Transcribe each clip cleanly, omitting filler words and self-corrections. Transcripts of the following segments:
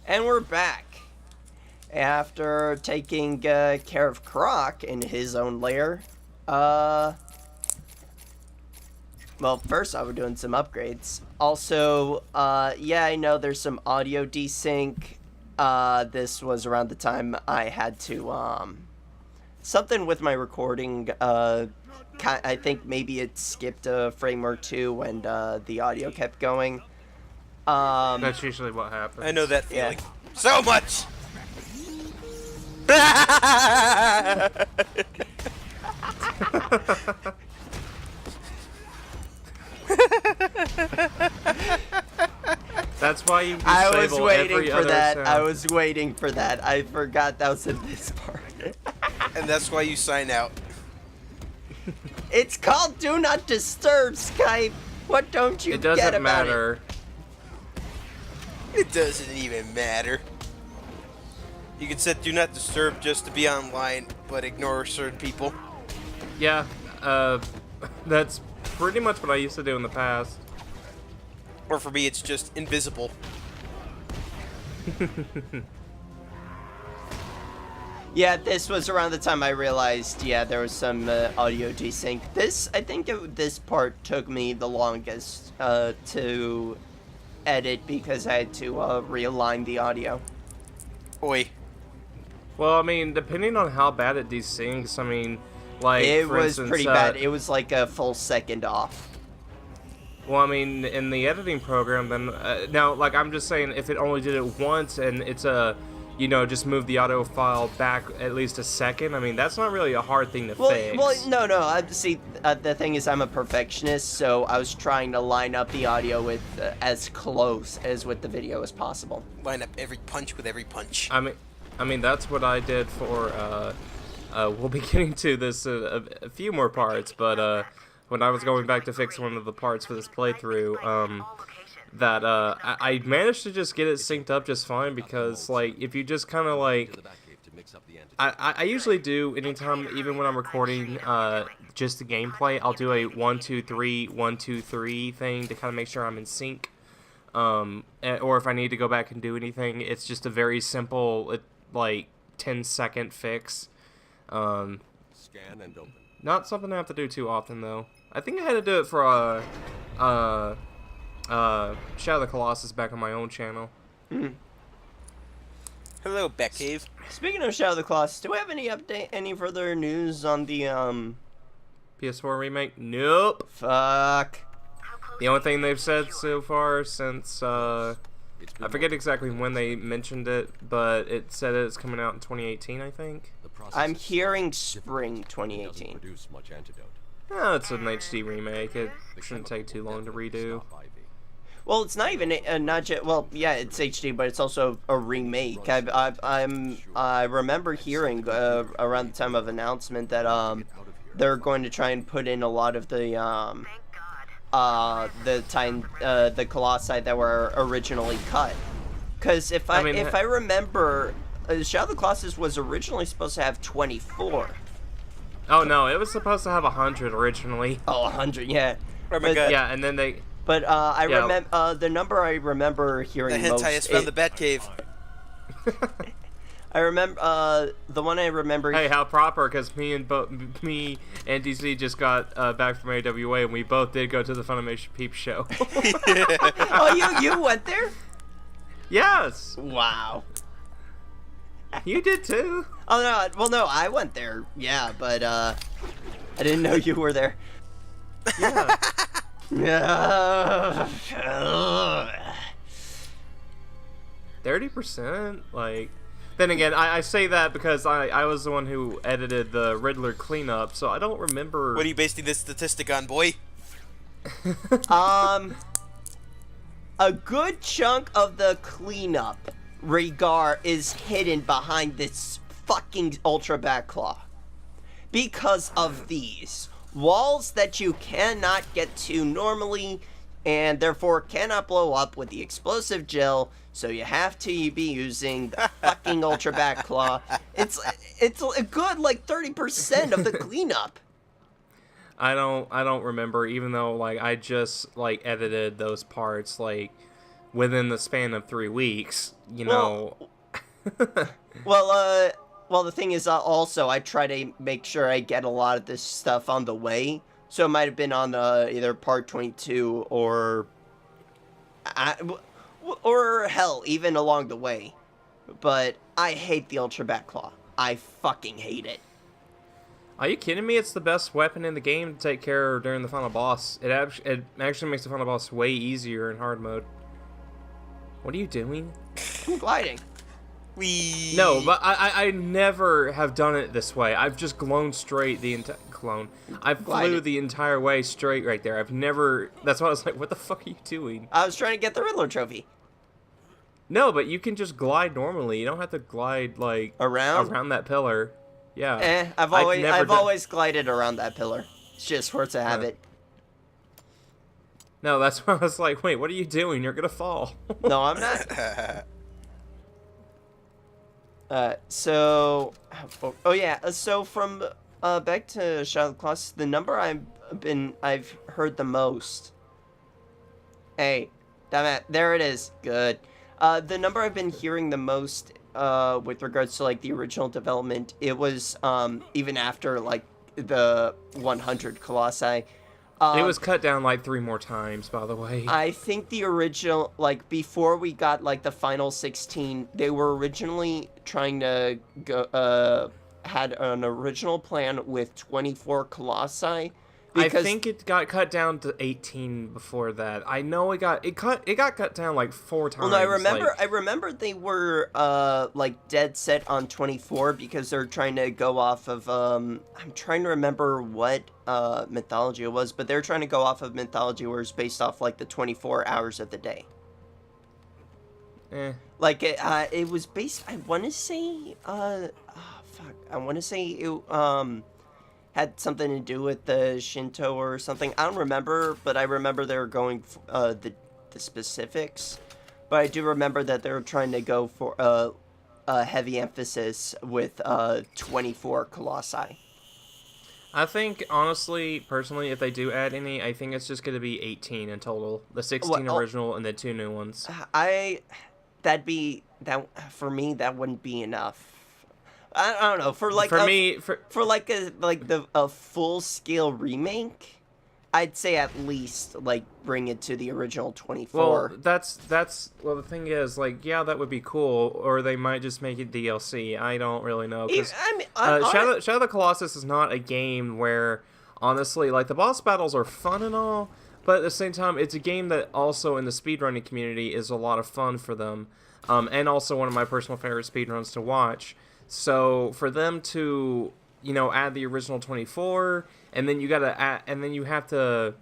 And we're back. After taking care of Croc in his own lair, well, first I was doing some upgrades. Also, yeah, I know there's some audio desync. This was around the time I had to, something with my recording, I think maybe it skipped a frame or two and, the audio kept going. That's usually what happens. I know that feeling so much. That's why you disable I was waiting every for other that. sound. I was waiting for that. I forgot that was in this part. And that's why you sign out. It's called Do Not Disturb, Skype. What don't you It get doesn't about matter. It doesn't even matter. You can set Do Not Disturb just to be online, but ignore certain people. Yeah, that's pretty much what I used to do in the past. Or for me, it's just invisible. Yeah, this was around the time I realized, yeah, there was some audio desync. I think this part took me the longest to edit because I had to realign the audio. Oi. Well, I mean, depending on how bad it desyncs, I mean, like, It for was instance, pretty bad. It was like a full second off. Well, I mean, in the editing program, then, now, like, I'm just saying, if it only did it once and it's you know, just move the audio file back at least a second, I mean, that's not really a hard thing to fix. Well, no. See, the thing is, I'm a perfectionist, so I was trying to line up the audio with as close as with the video as possible. Line up every punch with every punch. I mean, that's what I did for, we'll be getting to this a few more parts, but, when I was going back to fix one of the parts for this playthrough, I managed to just get it synced up just fine because, like, if you just kind of, like, I usually do, anytime, even when I'm recording, just the gameplay, I'll do a 1, 2, 3, 1, 2, 3 thing to kind of make sure I'm in sync, or if I need to go back and do anything, it's just a very simple, like, 10-second fix, Scan and open. not something I have to do too often, though. I think I had to do it for, Shadow of the Colossus back on my own channel. Hello, Batcave. Speaking of Shadow of the Colossus, do we have any further news on the, PS4 remake? Nope. Fuck. The only thing they've said so far since, I forget exactly when they mentioned it, but it said it's coming out in 2018, I think. I'm hearing spring 2018. Produce much antidote. Yeah, it's an HD remake. It shouldn't take too long to redo. Well, it's not even well, yeah, it's HD, but it's also a remake. I remember hearing around the time of announcement that they're going to try and put in a lot of the Colossi that were originally cut. Because if I remember, Shadow of the Colossus was originally supposed to have 24. Oh no, it was supposed to have 100 originally. Oh, 100, yeah. Oh my god. Yeah, and then they. But I remember the number I remember hearing The most. hentai has found the Batcave. I remember the one I remember. Hey, how proper? Because me and DC just got back from AWA, and we both did go to the Funimation Peep show. Oh, you went there? Yes. Wow. You did too. Oh no, well no, I went there. Yeah, but I didn't know you were there. Yeah. Yeah. 30%? Like, then again, I say that because I was the one who edited the Riddler cleanup, so I don't remember. What are you basing this statistic on, boy? A good chunk of the cleanup is hidden behind this fucking Ultra Backclaw. Because of these walls that you cannot get to normally, and therefore cannot blow up with the explosive gel, so you have to be using the fucking Ultra Backclaw. It's a good, like, 30% of the cleanup. I don't remember, even though, like, I just, like, edited those parts, like, within the span of 3 weeks, you Well, know. Well, the thing is, also, I try to make sure I get a lot of this stuff on the way. So it might have been on either part 22 or hell, even along the way. But I hate the Ultra Bat Claw. I fucking hate it. Are you kidding me? It's the best weapon in the game to take care of during the final boss. It actually makes the final boss way easier in hard mode. What are you doing? I'm gliding. Wee. No, but I never have done it this way. I've just gloned straight the entire I flew Glided. the entire way straight right there. I've never. That's why I was like, "What the fuck are you doing?" I was trying to get the Riddler trophy. No, but you can just glide normally. You don't have to glide like Around? that pillar. Yeah. I've always glided around that pillar. It's just worth to have it. No, that's why I was like, "Wait, what are you doing? You're gonna fall." No, I'm not. So from back to Shadow of the Colossus, the number I've heard the most. Hey, damn it, there it is. Good. The number I've been hearing the most with regards to like the original development, it was even after like the 100 Colossi. It was cut down like 3 more times, by the way. I think the original, like, before we got, like, the final 16, they were originally trying to go, had an original plan with 24 Colossi. I think it got cut down to 18 before that. I know it got cut down like 4 times. Well, no, I remember they were, like, dead set on 24 because they're trying to go off of, I'm trying to remember what, mythology it was, but they're trying to go off of mythology where it's based off, like, the 24 hours of the day. Like, it was based, I want to say, it, had something to do with the Shinto or something. I don't remember, but I remember they were going for, the specifics. But I do remember that they were trying to go for a heavy emphasis with 24 Colossi. I think, honestly, personally, if they do add any, I think it's just going to be 18 in total. The 16 original and the 2 new ones. For me, that wouldn't be enough. I don't know, for a full scale remake, I'd say at least like bring it to the original 24. Well, the thing is, like, yeah, that would be cool, or they might just make it DLC. I don't really know. Shadow of the Colossus is not a game where, honestly, like, the boss battles are fun and all, but at the same time, it's a game that also in the speedrunning community is a lot of fun for them, and also one of my personal favorite speedruns to watch. So for them to, add the original 24, and then you gotta add, and then you have to,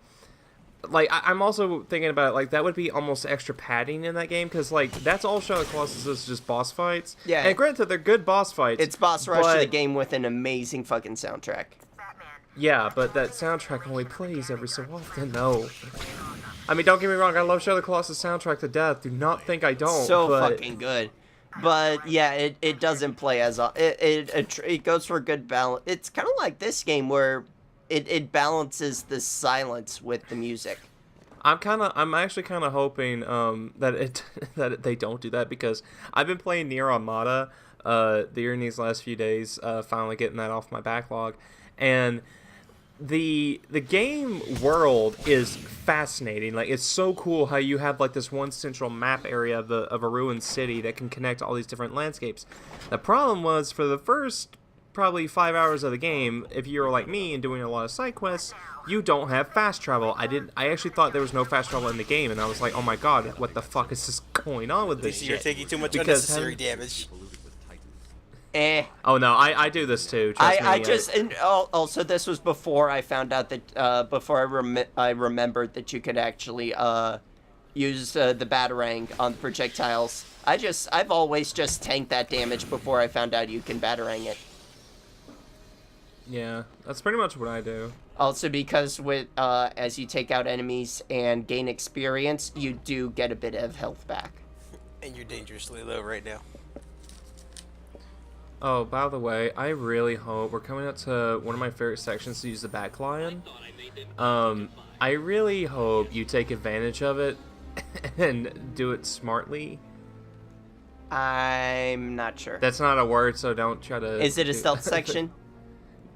like, I'm also thinking about it, like, that would be almost extra padding in that game, because, like, that's all Shadow of the Colossus is, just boss fights. Yeah. And granted, they're good boss fights. It's boss rush of the game with an amazing fucking soundtrack. Yeah, but that soundtrack only plays every so often, though. I mean, don't get me wrong, I love Shadow of the Colossus soundtrack to death. Do not think I don't. Fucking good. But yeah, it doesn't play as it goes for a good balance. It's kind of like this game where it balances the silence with the music. I'm actually kind of hoping that they don't do that, because I've been playing Nier Automata during these last few days, finally getting that off my backlog, and the game world is fascinating. Like, it's so cool how you have like this one central map area of a ruined city that can connect all these different landscapes. The problem was, for the first probably 5 hours of the game, if you were like me and doing a lot of side quests, you don't have fast travel. I actually thought there was no fast travel in the game, and I was like, oh my god, what the fuck is this going on with this shit? You're taking too much unnecessary damage. Oh no, I do this too. Also, this was before I found out that I remembered that you could actually use the Batarang on the projectiles. I've always just tanked that damage before I found out you can Batarang it. Yeah, that's pretty much what I do. Also, because with as you take out enemies and gain experience, you do get a bit of health back. And you're dangerously low right now. Oh, by the way, I really hope we're coming up to one of my favorite sections to use the back lion. I really hope you take advantage of it and do it smartly. I'm not sure. That's not a word, so don't try to... Is it a stealth section?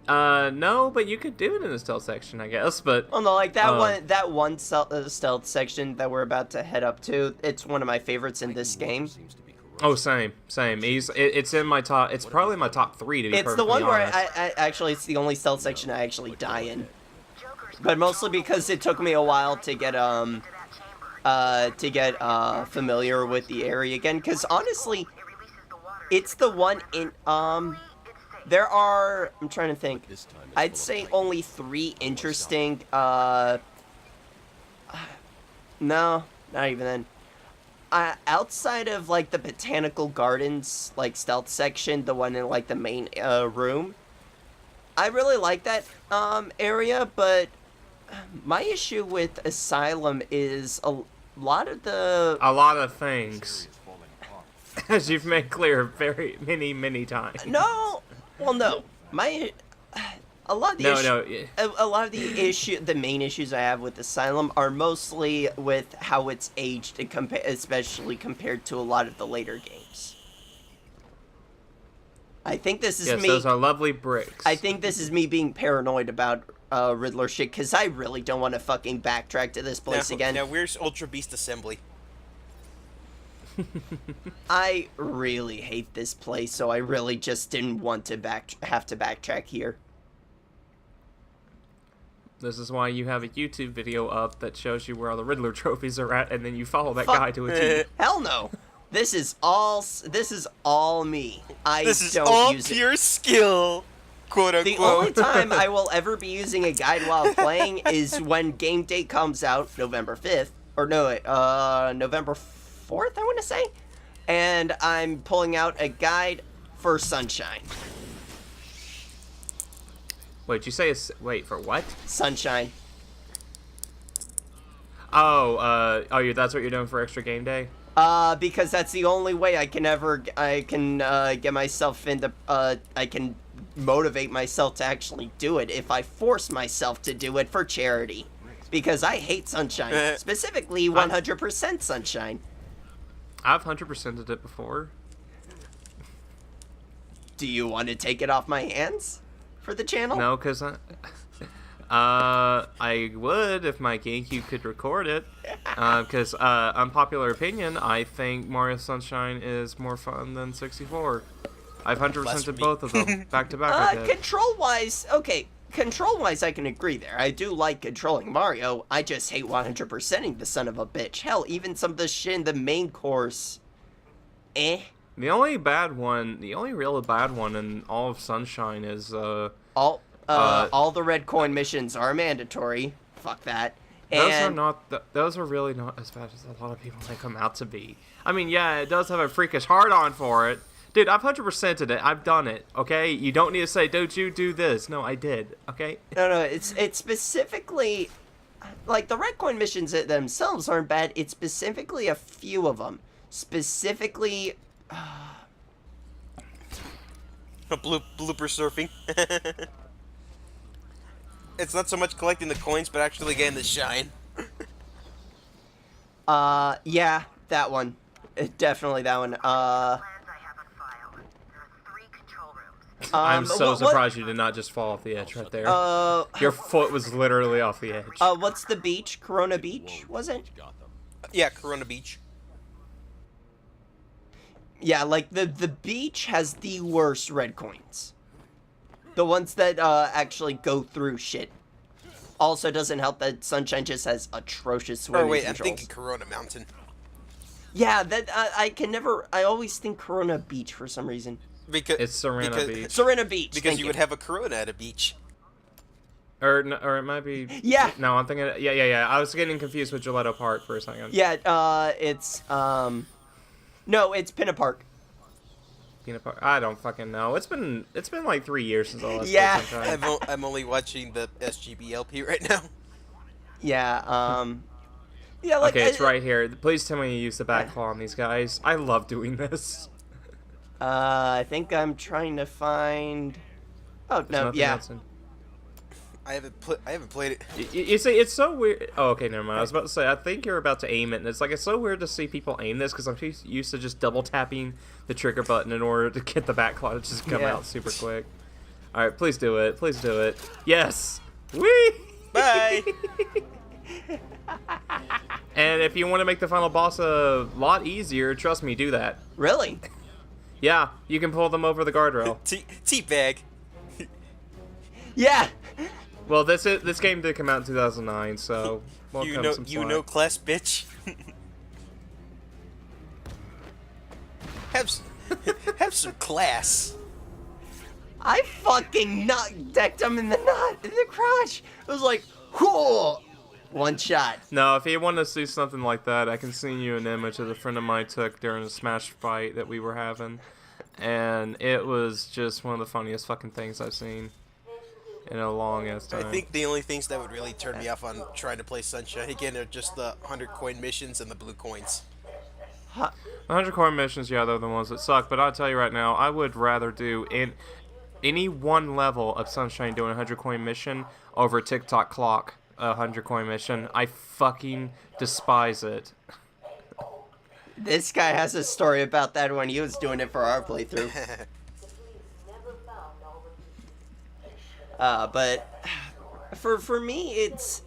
No, but you could do it in the stealth section, I guess, but... Well, no, like that one stealth section that we're about to head up to, it's one of my favorites in this game. Oh, same. It's in my top... It's probably my top 3, to be It's the one perfectly where honest. I actually, it's the only stealth section I actually die in. But mostly because it took me a while to get, familiar with the area again, because honestly, it's the one in, there are, I'm trying to think, I'd say only 3 interesting, no, not even then. Outside of, like, the Botanical Gardens, like, stealth section, the one in, like, the main, room, I really like that, area, but my issue with Asylum is a lot of things. As you've made clear very many times. No, well, no. A lot of the main issues I have with Asylum are mostly with how it's aged, especially compared to a lot of the later games. I think this is me. Yes, those are lovely bricks. I think this is me being paranoid about Riddler shit, because I really don't want to fucking backtrack to this place again. Now, where's Ultra Beast Assembly? I really hate this place, so I really just didn't want to have to backtrack here. This is why you have a YouTube video up that shows you where all the Riddler trophies are at, and then you follow that guy to a T. Hell no. This is all me. This is don't all use pure skill, quote unquote. The only time I will ever be using a guide while playing is when game day comes out, November 5th, or no, November 4th, I want to say, and I'm pulling out a guide for Sunshine. Wait, you say wait, for what? Sunshine. Oh, that's what you're doing for extra game day? Because that's the only way I can get myself into, I can motivate myself to actually do it if I force myself to do it for charity. Because I hate Sunshine. Specifically, 100% Sunshine. I've 100%ed it before. Do you want to take it off my hands for the channel? No, because I would if my GameCube could record it. Because, unpopular opinion, I think Mario Sunshine is more fun than 64. I've 100%ed both of them, back to back. Control-wise, okay, control-wise I can agree there. I do like controlling Mario, I just hate 100%ing the son of a bitch. Hell, even some of the shit in the main course, eh. The only real bad one in all of Sunshine is, all the red coin missions are mandatory. Fuck that. Those are really not as bad as a lot of people make them out to be. I mean, yeah, it does have a freakish hard-on for it. Dude, I've 100%ed it. I've done it, okay? You don't need to say, don't you do this. No, I did, okay? No, it's specifically, like, the red coin missions themselves aren't bad. It's specifically a few of them. Specifically... Blooper surfing. It's not so much collecting the coins, but actually getting the shine. Yeah, that one. Definitely that one. I'm so surprised you did not just fall off the edge right there. Your foot was literally off the edge. What's the beach? Corona Beach, was it? Yeah, Corona Beach. Yeah, like, the beach has the worst red coins. The ones that, actually go through shit. Also doesn't help that Sunshine just has atrocious swimming controls. I'm thinking Corona Mountain. Yeah, that, I always think Corona Beach for some reason. Because it's Serena Beach. Serena Beach, because you would have a Corona at a beach. Or it might be... Yeah. No, I'm thinking... Yeah. I was getting confused with Gillette Park for a second. Yeah, it's, no, it's Pinna Park. Peanut Park? I don't fucking know. It's been like 3 years since I last Yeah. I'm only watching the SGBLP right now. Yeah, yeah, like... Okay, it's right here. Please tell me you use the back claw on these guys. I love doing this. I think I'm trying to find... Oh, no, yeah. I haven't played it. You see, it's so weird. Oh, okay, never mind. I was about to say, I think you're about to aim it, and it's so weird to see people aim this because I'm used to just double tapping the trigger button in order to get the backlot to just come out super quick. All right, please do it. Please do it. Yes. Whee! Bye. And if you want to make the final boss a lot easier, trust me, do that. Really? Yeah, you can pull them over the guardrail. Teabag. Yeah. Well, this game did come out in 2009, so welcome some slack. Class bitch. have some class. I fucking decked him in the crotch. It was like, whoa, one shot. No, if you want to see something like that, I can send you an image that a friend of mine took during a Smash fight that we were having, and it was just one of the funniest fucking things I've seen in a long ass time. I think the only things that would really turn me off on trying to play Sunshine again are just the 100 coin missions and the blue coins. 100 coin missions, yeah, they're the ones that suck. But I'll tell you right now, I would rather do any one level of Sunshine doing a 100 coin mission over TikTok clock 100 coin mission. I fucking despise it. This guy has a story about that when he was doing it for our playthrough. But for me, it's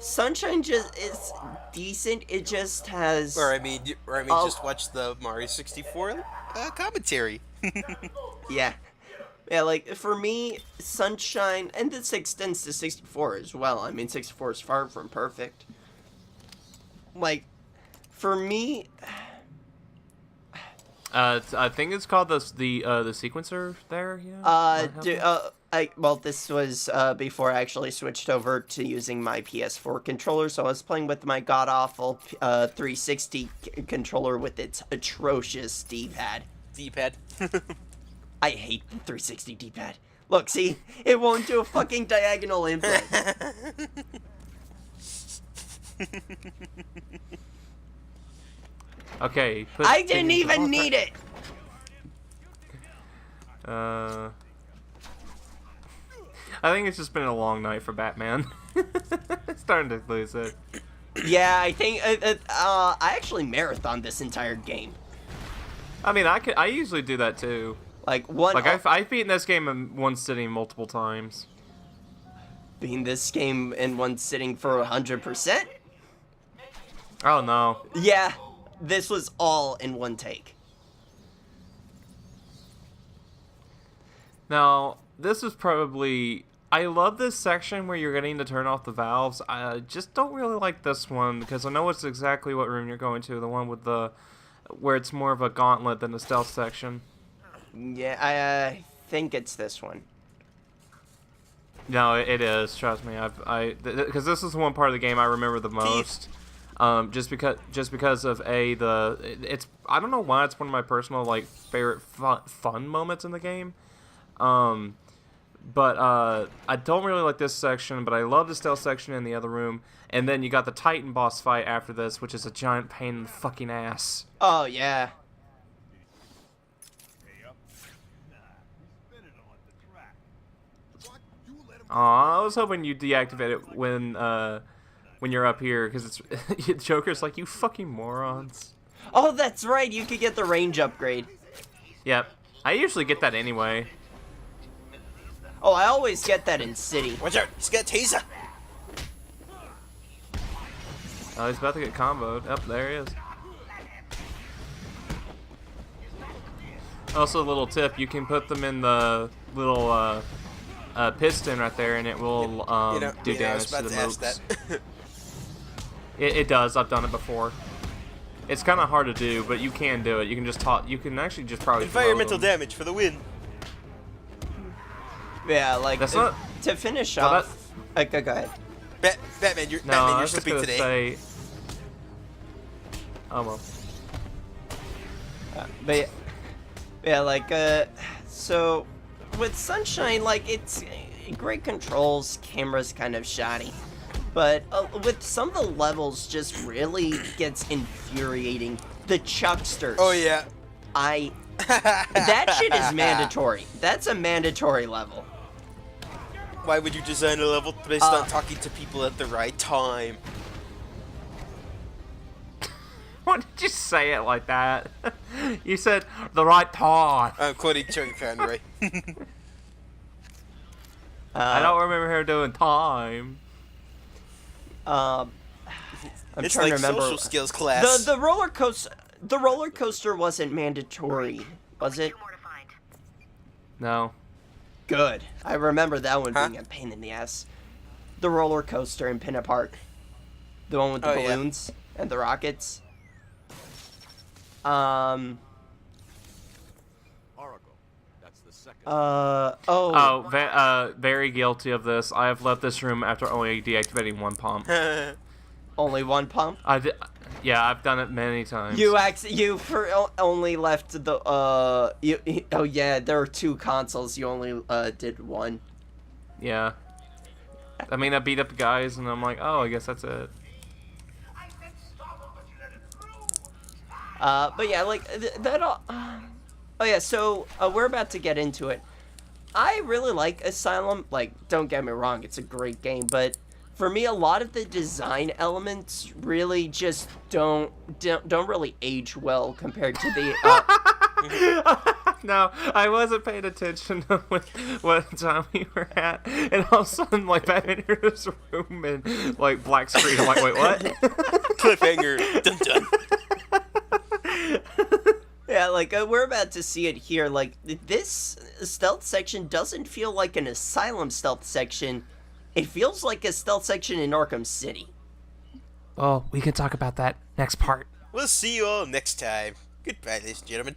Sunshine. It's decent. It just has. Or I mean, just watch the Mario 64 commentary. Yeah. Yeah, like, for me, Sunshine, and this extends to 64 as well. I mean, 64 is far from perfect. Like, for me... I think it's called the sequencer there, yeah? Well, this was before I actually switched over to using my PS4 controller, so I was playing with my god-awful 360 controller with its atrocious D-pad. D-pad? I hate the 360 D-pad. Look, see? It won't do a fucking diagonal input. Okay. I didn't even need it! I think it's just been a long night for Batman. Starting to lose it. Yeah, I think... I actually marathoned this entire game. I mean, I usually do that too. I've beaten this game in one sitting multiple times. Beating this game in one sitting for 100%? Oh no. Yeah, this was all in one take. Now, this is probably... I love this section where you're getting to turn off the valves. I just don't really like this one because I know it's exactly what room you're going to. The one with where it's more of a gauntlet than the stealth section. Yeah, I think it's this one. No, it is. Trust me. Because this is the one part of the game I remember the most. Just because of I don't know why it's one of my personal favorite fun moments in the game. But I don't really like this section, but I love the stealth section in the other room. And then you got the Titan boss fight after this, which is a giant pain in the fucking ass. Oh yeah. Aw, I was hoping you'd deactivate it when you're up here, because it's Joker's like, you fucking morons. Oh, that's right. You could get the range upgrade. Yep. I usually get that anyway. Oh, I always get that in City. Watch out! He's got a taser! Oh, he's about to get comboed. Oh, there he is. Also, a little tip, you can put them in the little piston right there, and it will do damage to the mooks. It does. I've done it before. It's kind of hard to do, but you can do it. You can just you can actually just probably environmental damage for the win. Yeah, like to finish off. Go ahead. Batman, you're sleeping today. Say, oh well. But yeah, so with Sunshine, it's great controls, camera's kind of shoddy, but with some of the levels, just really gets infuriating. The Chucksters. Oh yeah. That shit is mandatory. That's a mandatory level. Why would you design a level based on talking to people at the right time? Why did you say it like that? You said the right time. I'm quoting Chuck Conway. I don't remember her doing time. I'm It's trying like to remember. social skills class. The roller coaster. The roller coaster wasn't mandatory, was it? No. Good. I remember that one Huh? being a pain in the ass. The roller coaster in Pinna Park. The one with the Oh, yeah. balloons and the rockets. Oracle. That's the second. Oh, very guilty of this. I have left this room after only deactivating one pump. Only one pump? Yeah, I've done it many times. You only left the, oh yeah, there are 2 consoles, you only, did one. Yeah. I mean, I beat up guys, and I'm like, oh, I guess that's it. But yeah, like, that all, oh yeah, so, we're about to get into it. I really like Asylum, like, don't get me wrong, it's a great game, but for me, a lot of the design elements really just don't really age well compared to the, No, I wasn't paying attention to what time we were at, and all of a sudden, like, Batman entered this room and, like, black screen. I'm like, wait, what? Cliffhanger. Dun dun. Yeah, like, we're about to see it here. Like, this stealth section doesn't feel like an Asylum stealth section. It feels like a stealth section in Arkham City. Oh, we can talk about that next part. We'll see you all next time. Goodbye, ladies and gentlemen.